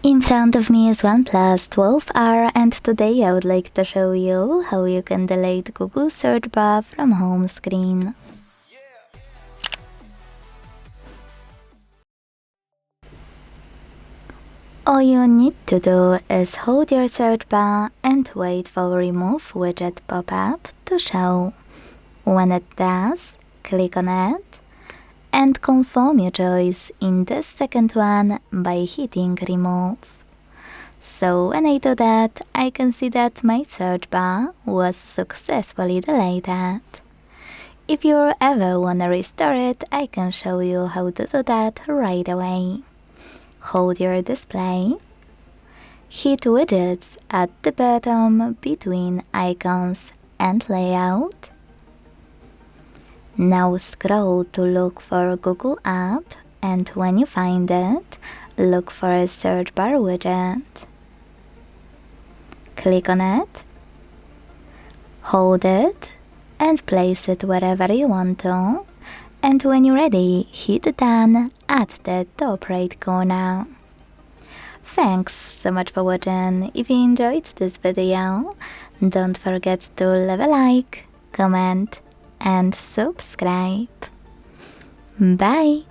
In front of me is OnePlus 12R, and today I would like to show you how you can delete Google search bar from home screen. All you need to do is hold your search bar and wait for Remove Widget pop-up to show. When it does, click on it and confirm your choice in the second one by hitting Remove. So when I do that, I can see that my search bar was successfully deleted. If you ever wanna restore it, I can show you how to do that right away. Hold your display, hit Widgets at the bottom between Icons and Layout. Now scroll to look for Google app, and when you find it, look for a search bar widget. Click on it, hold it, and place it wherever you want to, and when you're ready, hit Done at the top right corner. Thanks so much for watching. If you enjoyed this video, don't forget to leave a like, comment, and subscribe. Bye!